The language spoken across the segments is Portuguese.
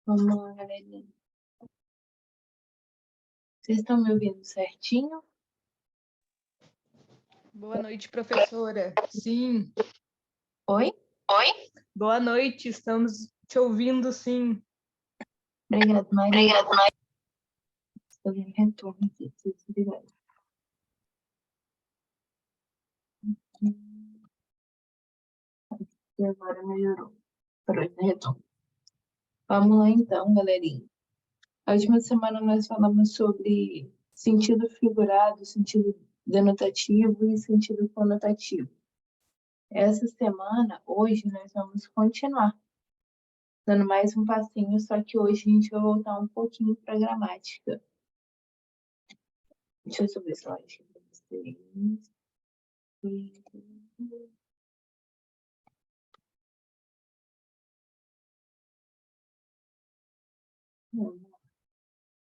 Vamos lá, galerinha. Vocês estão me ouvindo certinho? Boa noite, professora. Sim. Oi? Oi? Boa noite, estamos te ouvindo, sim. Obrigada, Maria. Obrigada, Maria. Estou dando retorno aqui. Obrigada. E agora melhorou. Parou de retorno. Vamos lá então, galerinha. A última semana nós falamos sobre sentido figurado, sentido denotativo e sentido conotativo. Essa semana, hoje, nós vamos continuar dando mais um passinho, só que hoje a gente vai voltar um pouquinho para a gramática. Deixa eu subir o slide aqui para vocês.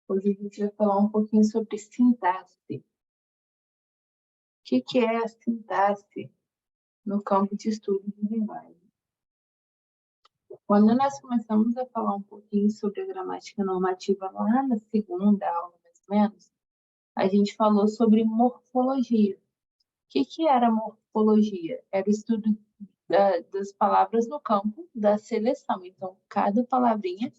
Hoje a gente vai falar um pouquinho sobre sintaxe. O que é a sintaxe no campo de estudo de linguagem? Quando nós começamos a falar um pouquinho sobre a gramática normativa lá na segunda aula, mais ou menos, a gente falou sobre morfologia. O que era morfologia? Era o estudo das palavras no campo da seleção. Então, cada palavrinha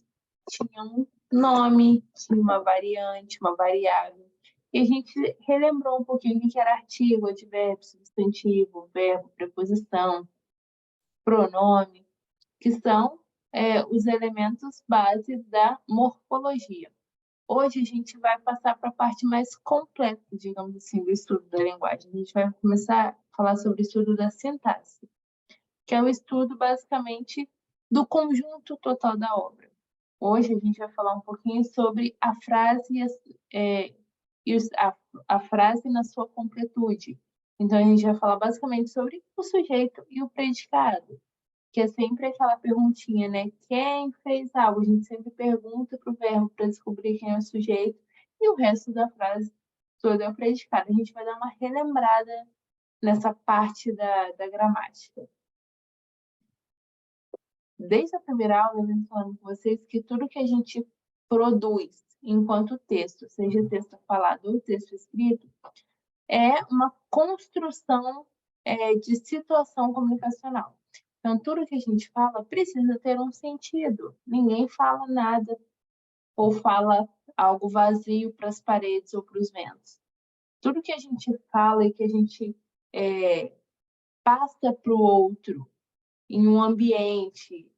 tinha um nome, tinha uma variante, uma variável. E a gente relembrou um pouquinho o que era artigo, advérbio, substantivo, verbo, preposição, pronome, que são os elementos base da morfologia. Hoje a gente vai passar para a parte mais completa, digamos assim, do estudo da linguagem. A gente vai começar a falar sobre o estudo da sintaxe, que é o estudo basicamente do conjunto total da obra. Hoje a gente vai falar um pouquinho sobre a frase a frase na sua completude. Então a gente vai falar basicamente sobre o sujeito e o predicado, que é sempre aquela perguntinha, né? Quem fez algo? A gente sempre pergunta para o verbo para descobrir quem é o sujeito e o resto da frase toda é o predicado. A gente vai dar uma relembrada nessa parte da gramática. Desde a primeira aula, eu venho falando com vocês que tudo que a gente produz enquanto texto, seja texto falado ou texto escrito, é uma construção de situação comunicacional. Então, tudo que a gente fala precisa ter um sentido. Ninguém fala nada ou fala algo vazio para as paredes ou para os ventos. Tudo que a gente fala e que a gente passa para o outro em um ambiente,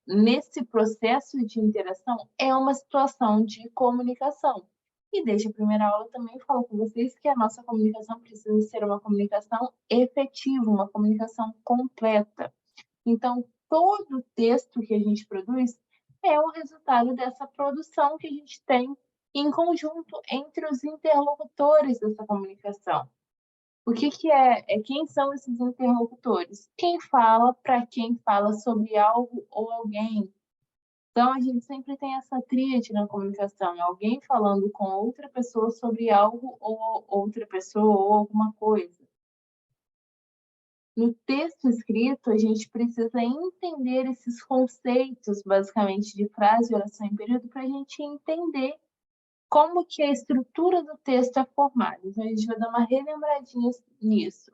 nesse processo de interação, é uma situação de comunicação. E desde a primeira aula eu também falo com vocês que a nossa comunicação precisa ser uma comunicação efetiva, uma comunicação completa. Então, todo texto que a gente produz é o resultado dessa produção que a gente tem em conjunto entre os interlocutores dessa comunicação. O que é? Quem são esses interlocutores? Quem fala para quem fala sobre algo ou alguém. Então, a gente sempre tem essa tríade na comunicação, alguém falando com outra pessoa sobre algo ou outra pessoa ou alguma coisa. No texto escrito, a gente precisa entender esses conceitos, basicamente, de frase, oração e período, para a gente entender como que a estrutura do texto é formada. Então, a gente vai dar uma relembradinha nisso.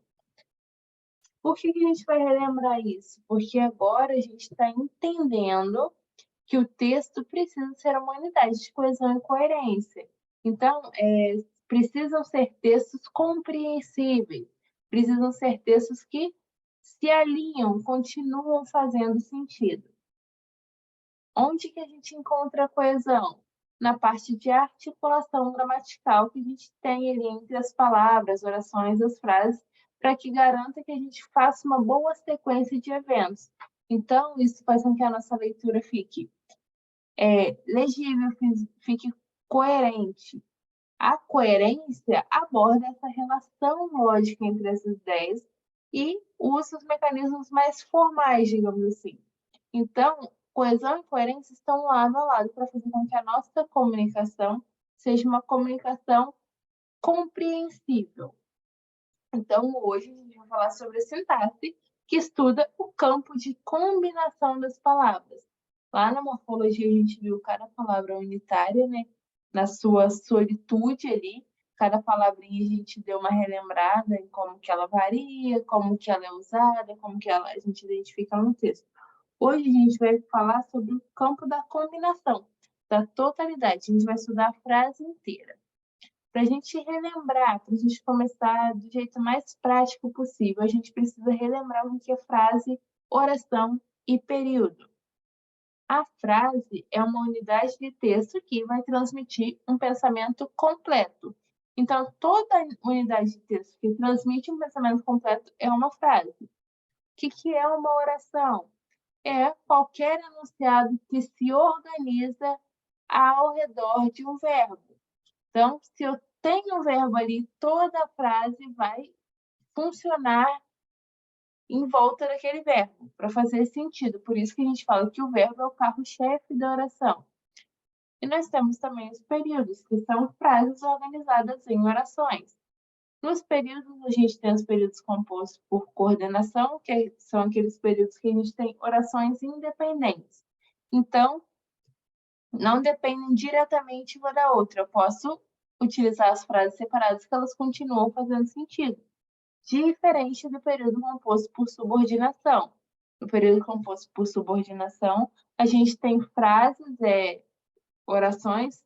Por que a gente vai relembrar isso? Porque agora a gente está entendendo que o texto precisa ser uma unidade de coesão e coerência. Então, precisam ser textos compreensíveis, precisam ser textos que se alinham, continuam fazendo sentido. Onde que a gente encontra a coesão? Na parte de articulação gramatical que a gente tem ali entre as palavras, orações, as frases, para que garanta que a gente faça uma boa sequência de eventos. Então, isso faz com que a nossa leitura fique legível, fique coerente. A coerência aborda essa relação lógica entre essas ideias e usa os mecanismos mais formais, digamos assim. Então, coesão e coerência estão lado a lado para fazer com que a nossa comunicação seja uma comunicação compreensível. Então, hoje a gente vai falar sobre a sintaxe, que estuda o campo de combinação das palavras. Lá na morfologia, a gente viu cada palavra unitária, né? Na sua solitude ali. Cada palavrinha a gente deu uma relembrada em como que ela varia, como que ela é usada, como que a gente identifica no texto. Hoje a gente vai falar sobre o campo da combinação, da totalidade. A gente vai estudar a frase inteira. Para a gente relembrar, para a gente começar do jeito mais prático possível, a gente precisa relembrar o que é frase, oração e período. A frase é uma unidade de texto que vai transmitir um pensamento completo. Então, toda unidade de texto que transmite um pensamento completo é uma frase. O que é uma oração? É qualquer enunciado que se organiza ao redor de um verbo. Então, se eu tenho um verbo ali, toda a frase vai funcionar em volta daquele verbo, para fazer sentido. Por isso que a gente fala que o verbo é o carro-chefe da oração. E nós temos também os períodos, que são frases organizadas em orações. Nos períodos, a gente tem os períodos compostos por coordenação, que são aqueles períodos que a gente tem orações independentes. Então, não dependem diretamente uma da outra. Eu posso utilizar as frases separadas que elas continuam fazendo sentido. Diferente do período composto por subordinação. No período composto por subordinação, a gente tem frases, orações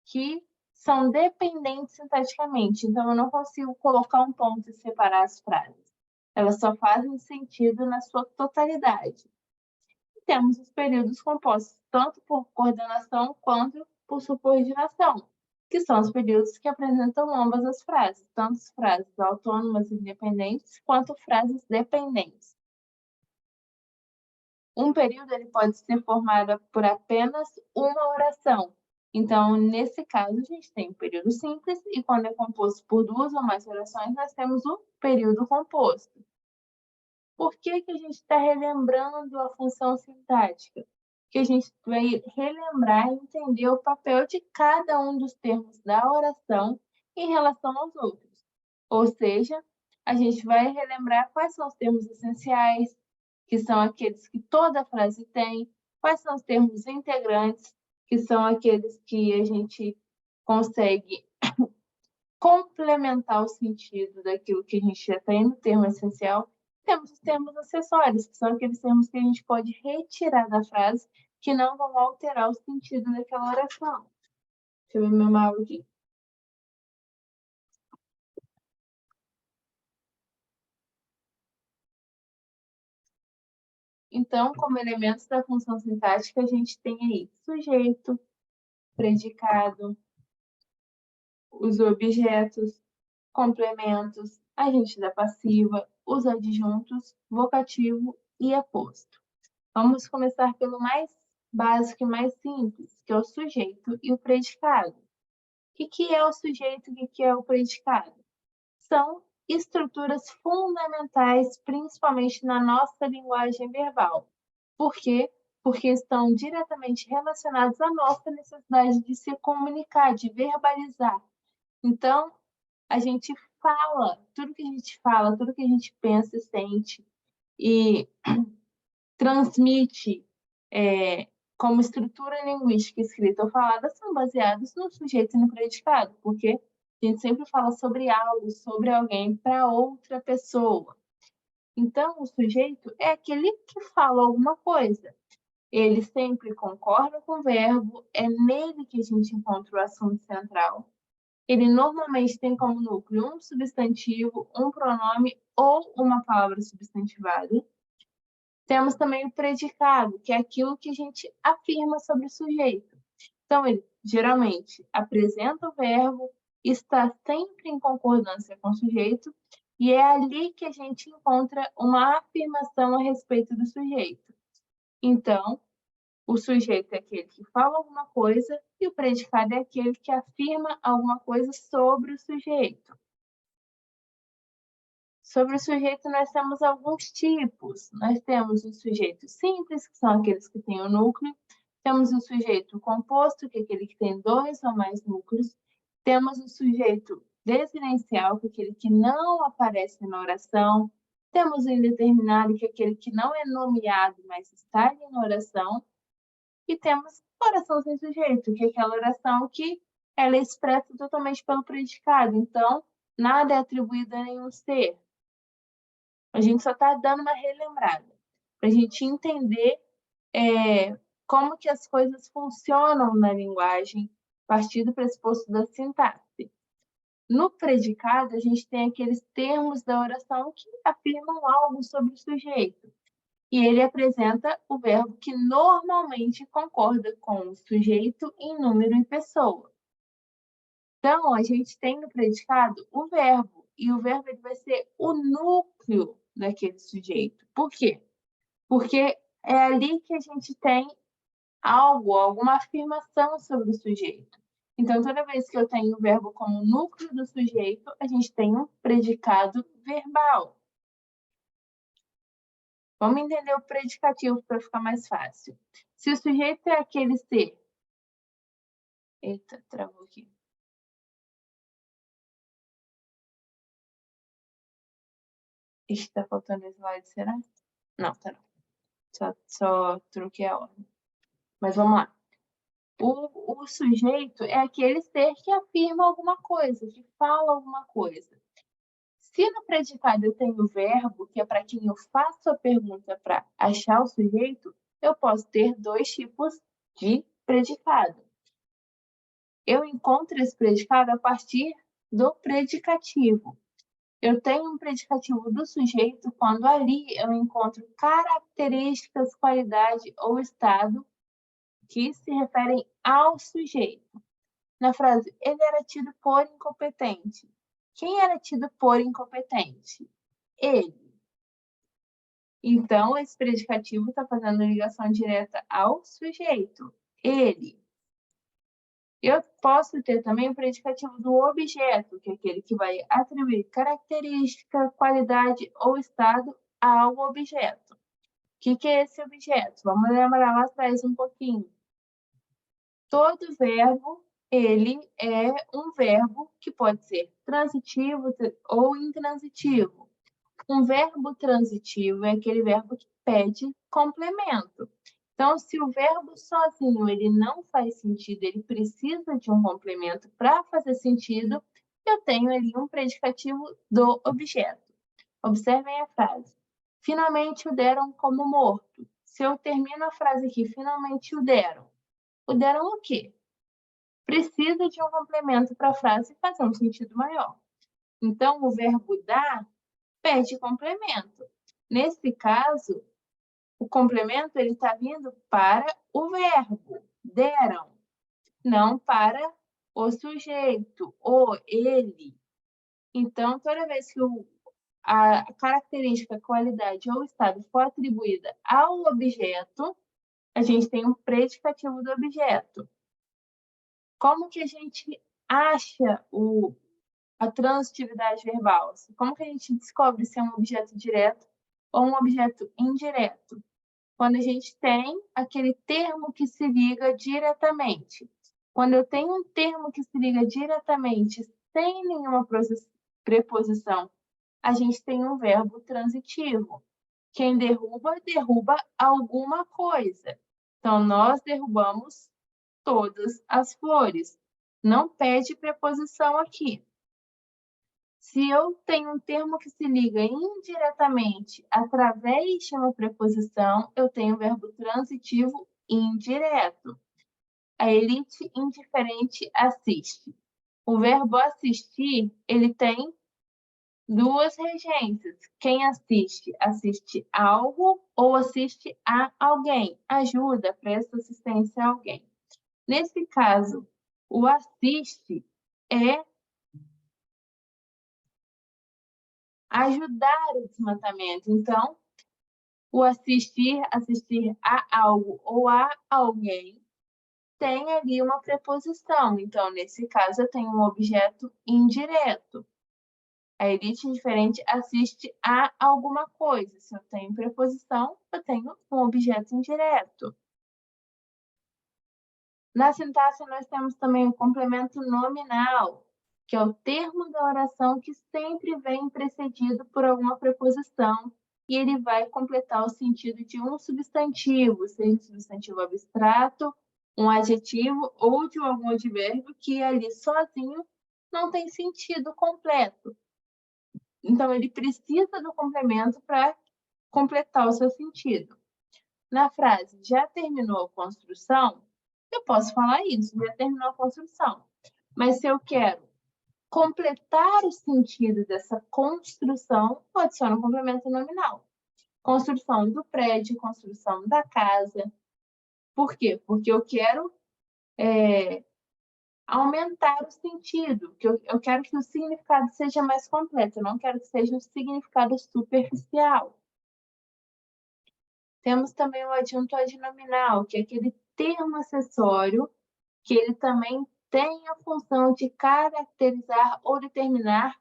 que são dependentes sintaticamente. Então, eu não consigo colocar um ponto e separar as frases. Elas só fazem sentido na sua totalidade. E temos os períodos compostos tanto por coordenação quanto por subordinação, que são os períodos que apresentam ambas as frases, tanto as frases autônomas e independentes, quanto frases dependentes. Um período ele pode ser formado por apenas uma oração. Então, nesse caso, a gente tem o período simples, e quando é composto por duas ou mais orações, nós temos o período composto. Por que que a gente está relembrando a função sintática? Que a gente vai relembrar e entender o papel de cada um dos termos da oração em relação aos outros. Ou seja, a gente vai relembrar quais são os termos essenciais, que são aqueles que toda frase tem, quais são os termos integrantes, que são aqueles que a gente consegue complementar o sentido daquilo que a gente já tem no termo essencial. Temos os termos acessórios, que são aqueles termos que a gente pode retirar da frase, que não vão alterar o sentido daquela oração. Deixa eu ver meu mapa aqui. Então, como elementos da função sintática, a gente tem aí sujeito, predicado, os objetos, complementos, agente da passiva, os adjuntos, vocativo e aposto. Vamos começar pelo mais básico e mais simples, que é o sujeito e o predicado. O que é o sujeito e o que é o predicado? São estruturas fundamentais, principalmente na nossa linguagem verbal. Por quê? Porque estão diretamente relacionados à nossa necessidade de se comunicar, de verbalizar. Então, a gente fala, tudo que a gente fala, tudo que a gente pensa e sente e transmite como estrutura linguística escrita ou falada são baseados no sujeito e no predicado, porque a gente sempre fala sobre algo, sobre alguém para outra pessoa. Então, o sujeito é aquele que fala alguma coisa. Ele sempre concorda com o verbo, é nele que a gente encontra o assunto central. Ele normalmente tem como núcleo um substantivo, um pronome ou uma palavra substantivada. Temos também o predicado, que é aquilo que a gente afirma sobre o sujeito. Então, ele geralmente apresenta o verbo, está sempre em concordância com o sujeito, e é ali que a gente encontra uma afirmação a respeito do sujeito. Então, o sujeito é aquele que fala alguma coisa e o predicado é aquele que afirma alguma coisa sobre o sujeito. Sobre o sujeito, nós temos alguns tipos. Nós temos o sujeito simples, que são aqueles que têm o núcleo. Temos o sujeito composto, que é aquele que tem dois ou mais núcleos. Temos o sujeito desinencial, que é aquele que não aparece na oração. Temos o indeterminado, que é aquele que não é nomeado, mas está ali na oração. E temos oração sem sujeito, que é aquela oração que ela é expressa totalmente pelo predicado. Então, nada é atribuído a nenhum ser. A gente só está dando uma relembrada, para a gente entender como que as coisas funcionam na linguagem, a partir do pressuposto da sintaxe. No predicado, a gente tem aqueles termos da oração que afirmam algo sobre o sujeito. E ele apresenta o verbo que normalmente concorda com o sujeito em número e pessoa. Então, a gente tem no predicado o verbo, e o verbo ele vai ser o núcleo daquele sujeito. Por quê? Porque é ali que a gente tem alguma afirmação sobre o sujeito. Então, toda vez que eu tenho o verbo como núcleo do sujeito, a gente tem um predicado verbal. Vamos entender o predicativo para ficar mais fácil. Se o sujeito é aquele ser... Eita, travou aqui. Está faltando slide, será? Não, tá não. Só troquei a ordem. Mas vamos lá. O sujeito é aquele ser que afirma alguma coisa, que fala alguma coisa. Se no predicado eu tenho o verbo, que é para quem eu faço a pergunta para achar o sujeito, eu posso ter dois tipos de predicado. Eu encontro esse predicado a partir do predicativo. Eu tenho um predicativo do sujeito quando ali eu encontro características, qualidade ou estado que se referem ao sujeito. Na frase, ele era tido por incompetente. Quem era tido por incompetente? Ele. Então, esse predicativo está fazendo ligação direta ao sujeito. Ele. Eu posso ter também o predicativo do objeto, que é aquele que vai atribuir característica, qualidade ou estado ao objeto. O que é esse objeto? Vamos lembrar lá atrás um pouquinho. Todo verbo, ele é um verbo que pode ser transitivo ou intransitivo. Um verbo transitivo é aquele verbo que pede complemento. Então, se o verbo sozinho ele não faz sentido, ele precisa de um complemento para fazer sentido, eu tenho ali um predicativo do objeto. Observem a frase. Finalmente o deram como morto. Se eu termino a frase aqui, finalmente o deram o quê? Precisa de um complemento para a frase fazer um sentido maior. Então, o verbo dar pede complemento. Nesse caso, o complemento ele está vindo para o verbo, deram, não para o sujeito, o, ele. Então, toda vez que a característica, qualidade ou estado for atribuída ao objeto, a gente tem um predicativo do objeto. Como que a gente acha a transitividade verbal? Como que a gente descobre se é um objeto direto ou um objeto indireto? Quando a gente tem aquele termo que se liga diretamente. Quando eu tenho um termo que se liga diretamente, sem nenhuma preposição, a gente tem um verbo transitivo. Quem derruba, derruba alguma coisa. Então, nós derrubamos todas as flores. Não pede preposição aqui. Se eu tenho um termo que se liga indiretamente através de uma preposição, eu tenho o verbo transitivo indireto. A elite indiferente assiste. O verbo assistir, ele tem duas regências. Quem assiste, assiste algo ou assiste a alguém. Ajuda, presta assistência a alguém. Nesse caso, o assiste é ajudar o desmatamento. Então, o assistir a algo ou a alguém tem ali uma preposição. Então, nesse caso, eu tenho um objeto indireto. A elite indiferente assiste a alguma coisa. Se eu tenho preposição, eu tenho um objeto indireto. Na sintaxe, nós temos também o complemento nominal, que é o termo da oração que sempre vem precedido por alguma preposição e ele vai completar o sentido de um substantivo, seja um substantivo abstrato, um adjetivo ou de algum advérbio que ali sozinho não tem sentido completo. Então, ele precisa do complemento para completar o seu sentido. Na frase, já terminou a construção, eu posso falar isso, já terminou a construção. Mas se eu quero completar o sentido dessa construção, eu adiciono o complemento nominal. Construção do prédio, construção da casa. Por quê? Porque eu quero aumentar o sentido, que eu quero que o significado seja mais completo, eu não quero que seja um significado superficial. Temos também o adjunto adnominal, que é aquele termo acessório que ele também tem a função de caracterizar ou determinar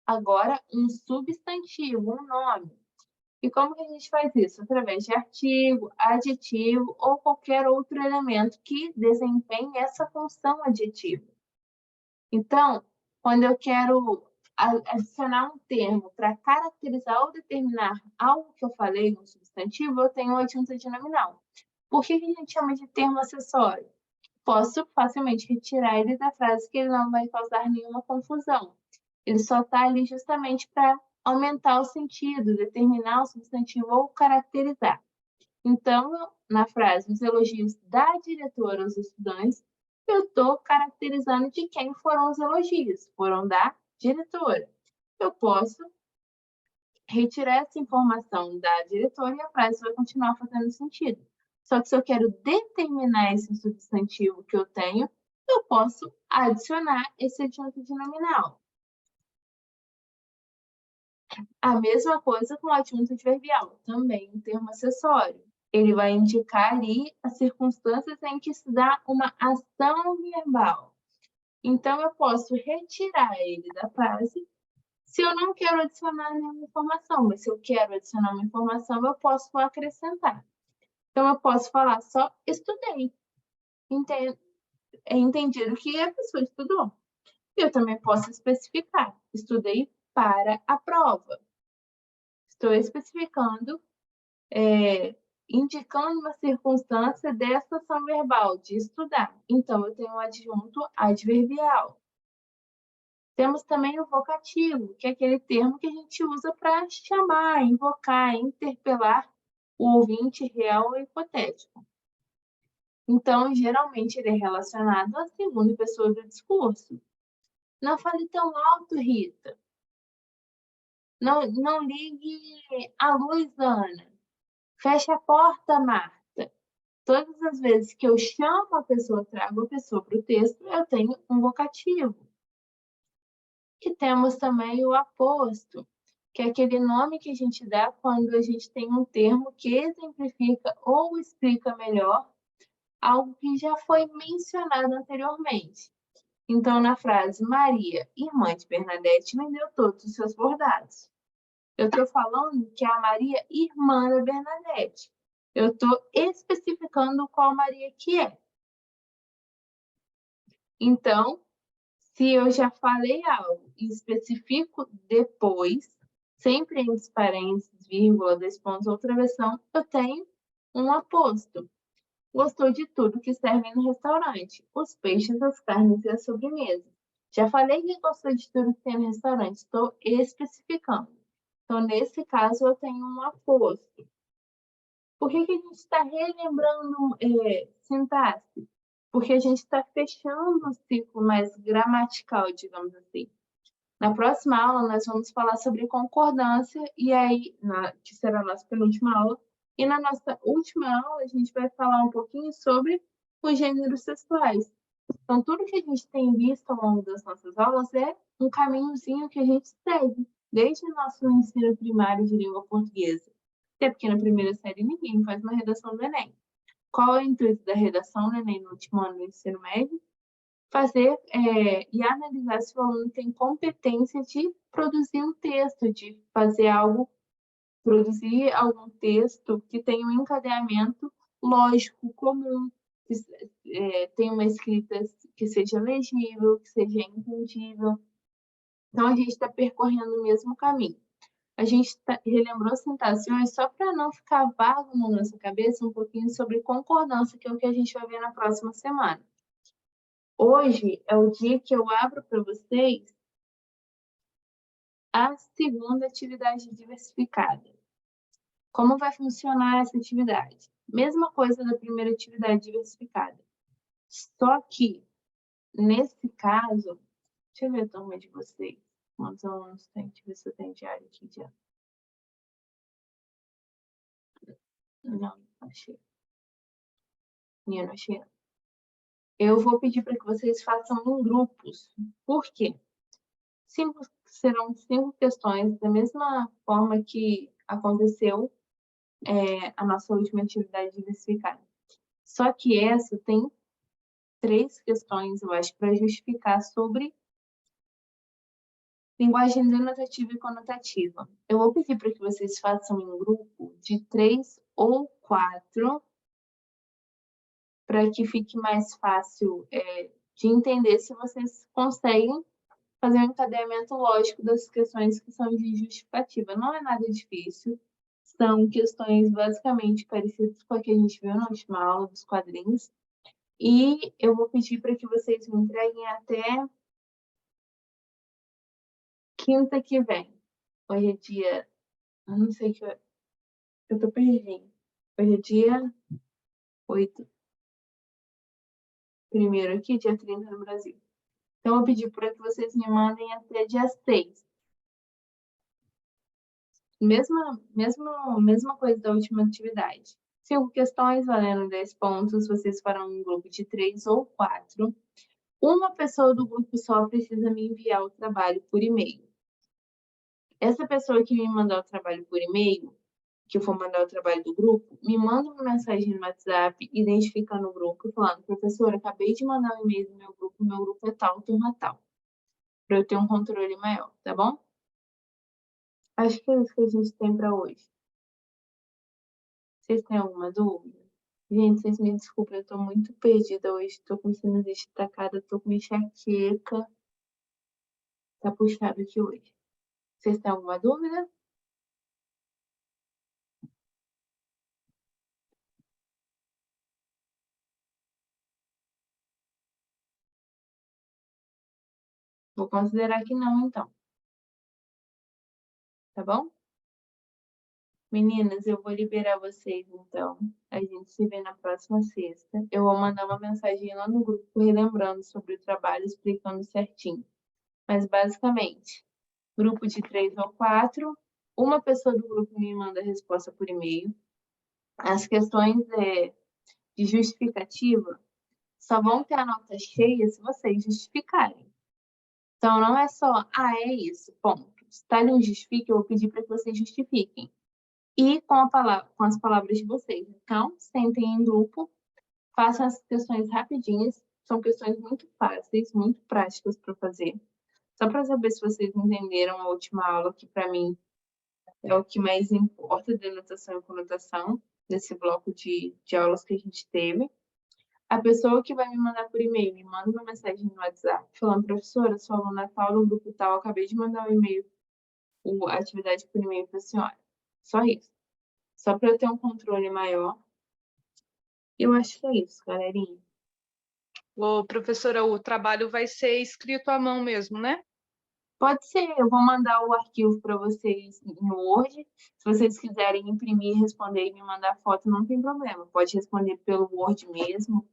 agora um substantivo, um nome. E como que a gente faz isso? Através de artigo, adjetivo ou qualquer outro elemento que desempenhe essa função adjetiva. Então, quando eu quero adicionar um termo para caracterizar ou determinar algo que eu falei, um substantivo, eu tenho o adjunto adnominal. Por que a gente chama de termo acessório? Posso facilmente retirar ele da frase que ele não vai causar nenhuma confusão. Ele só está ali justamente para aumentar o sentido, determinar o substantivo ou caracterizar. Então, na frase, os elogios da diretora aos estudantes, eu estou caracterizando de quem foram os elogios, foram da diretora. Eu posso retirar essa informação da diretora e a frase vai continuar fazendo sentido. Só que se eu quero determinar esse substantivo que eu tenho, eu posso adicionar esse adjunto nominal. A mesma coisa com o adjunto adverbial, também um termo acessório. Ele vai indicar ali as circunstâncias em que se dá uma ação verbal. Então, eu posso retirar ele da frase se eu não quero adicionar nenhuma informação, mas se eu quero adicionar uma informação, eu posso acrescentar. Então, eu posso falar só estudei. É entendido que a pessoa estudou. Eu também posso especificar, estudei para a prova. Estou especificando, indicando uma circunstância dessa ação verbal, de estudar. Então, eu tenho o adjunto adverbial. Temos também o vocativo, que é aquele termo que a gente usa para chamar, invocar, interpelar o ouvinte real ou hipotético. Então, geralmente, ele é relacionado à segunda pessoa do discurso. Não fale tão alto, Rita. Não ligue a luz, Ana. Feche a porta, Marta. Todas as vezes que eu chamo a pessoa, trago a pessoa para o texto, eu tenho um vocativo. E temos também o aposto, que é aquele nome que a gente dá quando a gente tem um termo que exemplifica ou explica melhor algo que já foi mencionado anteriormente. Então, na frase Maria, irmã de Bernadette, vendeu todos os seus bordados. Eu estou falando que é a Maria, irmã da Bernadette. Eu estou especificando qual Maria que é. Então, se eu já falei algo e especifico depois, sempre entre parênteses, vírgula, dois pontos ou travessão, eu tenho um aposto. Gostou de tudo que serve no restaurante, os peixes, as carnes e a sobremesa. Já falei que gostou de tudo que tem no restaurante, estou especificando. Então, nesse caso, eu tenho um aposto. Por que a gente está relembrando sintaxe? Porque a gente está fechando o ciclo mais gramatical, digamos assim. Na próxima aula, nós vamos falar sobre concordância, e aí, que será a nossa penúltima aula. E na nossa última aula, a gente vai falar um pouquinho sobre os gêneros textuais. Então, tudo que a gente tem visto ao longo das nossas aulas é um caminhozinho que a gente segue, desde o nosso ensino primário de língua portuguesa. Até porque na primeira série ninguém faz uma redação do Enem. Qual é o intuito da redação do Enem no último ano do ensino médio? Fazer e analisar se o aluno tem competência de produzir um texto, de fazer algo, produzir algum texto que tenha um encadeamento lógico, comum, que tenha uma escrita que seja legível, que seja entendível. Então, a gente está percorrendo o mesmo caminho. A gente relembrou sintaxe hoje só para não ficar vago na nossa cabeça um pouquinho sobre concordância, que é o que a gente vai ver na próxima semana. Hoje é o dia que eu abro para vocês a segunda atividade diversificada. Como vai funcionar essa atividade? Mesma coisa da primeira atividade diversificada. Só que, nesse caso, deixa eu ver a turma de vocês. Quantos alunos tem? Deixa eu ver se eu tenho diário aqui já. Não achei. Eu não achei. Eu vou pedir para que vocês façam em grupos. Por quê? Serão 5 questões, da mesma forma que aconteceu a nossa última atividade diversificada. Só que essa tem 3 questões, eu acho, para justificar sobre linguagem denotativa e conotativa. Eu vou pedir para que vocês façam em grupo de 3 ou 4, para que fique mais fácil de entender se vocês conseguem fazer um encadeamento lógico das questões que são de justificativa. Não é nada difícil, são questões basicamente parecidas com a que a gente viu na última aula dos quadrinhos. E eu vou pedir para que vocês me entreguem até quinta que vem. Hoje é dia... Eu não sei que... Eu tô perdidinho. Hoje é dia 8. Primeiro aqui, dia 30 no Brasil. Então, eu vou pedir para que vocês me mandem até dia 6. Mesma coisa da última atividade. 5 questões valendo 10 pontos. Vocês farão um grupo de 3 ou 4. Uma pessoa do grupo só precisa me enviar o trabalho por e-mail. Essa pessoa que me mandar o trabalho por e-mail, que eu for mandar o trabalho do grupo, me manda uma mensagem no WhatsApp, identificando o grupo, falando: professora, acabei de mandar um e-mail do meu grupo é tal, turma tal, para eu ter um controle maior, tá bom? Acho que é isso que a gente tem para hoje. Vocês têm alguma dúvida? Gente, vocês me desculpem, eu tô muito perdida hoje, tô com sinusite atacada, tô com enxaqueca. Tá puxado aqui hoje. Vocês têm alguma dúvida? Vou considerar que não, então. Tá bom? Meninas, eu vou liberar vocês, então. A gente se vê na próxima sexta. Eu vou mandar uma mensagem lá no grupo, relembrando sobre o trabalho, explicando certinho. Mas, basicamente, grupo de 3 ou 4, uma pessoa do grupo me manda a resposta por e-mail. As questões de justificativa só vão ter a nota cheia se vocês justificarem. Então, não é só, é isso, ponto. Se tá ali um justifique, eu vou pedir para que vocês justifiquem. E com as palavras de vocês. Então, sentem em grupo, façam as questões rapidinhas. São questões muito fáceis, muito práticas para fazer. Só para saber se vocês entenderam a última aula, que para mim é o que mais importa, denotação e conotação, nesse bloco de aulas que a gente teve. A pessoa que vai me mandar por e-mail, me manda uma mensagem no WhatsApp, falando: professora, sou aluna tal, do grupo tal, acabei de mandar um e-mail, a atividade por e-mail para a senhora. Só isso. Só para eu ter um controle maior. Eu acho que é isso, galerinha. Ô, professora, o trabalho vai ser escrito à mão mesmo, né? Pode ser, eu vou mandar o arquivo para vocês em Word. Se vocês quiserem imprimir, responder e me mandar foto, não tem problema. Pode responder pelo Word mesmo,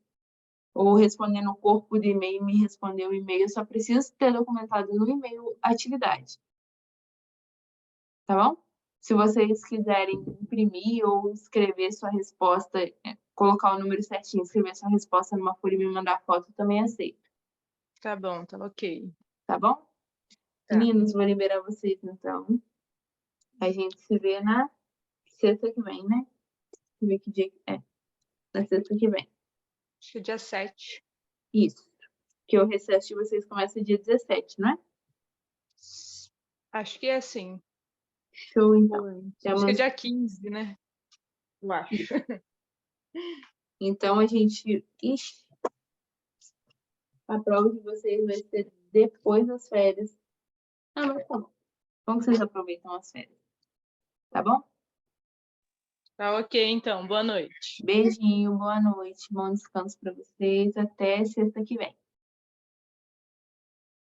ou responder no corpo do e-mail, me responder o e-mail. Eu só preciso ter documentado no e-mail a atividade. Tá bom? Se vocês quiserem imprimir ou escrever sua resposta, colocar o número certinho, escrever sua resposta numa folha e me mandar foto, também aceito. Tá bom, tá ok. Tá bom? Tá. Meninos, vou liberar vocês, então. A gente se vê na sexta que vem, né? Deixa eu ver que dia é. Na sexta que vem. Acho que é dia 7. Isso. Que o recesso de vocês começa dia 17, não é? Acho que é assim. Show, então. Acho que é dia 15, né? Eu acho. Então, a gente... Ixi, a prova de vocês vai ser depois das férias. Mas tá bom. Como que vocês aproveitam as férias? tá bom? Tá ok, então. Boa noite. Beijinho, boa noite, bom descanso para vocês. Até sexta que vem.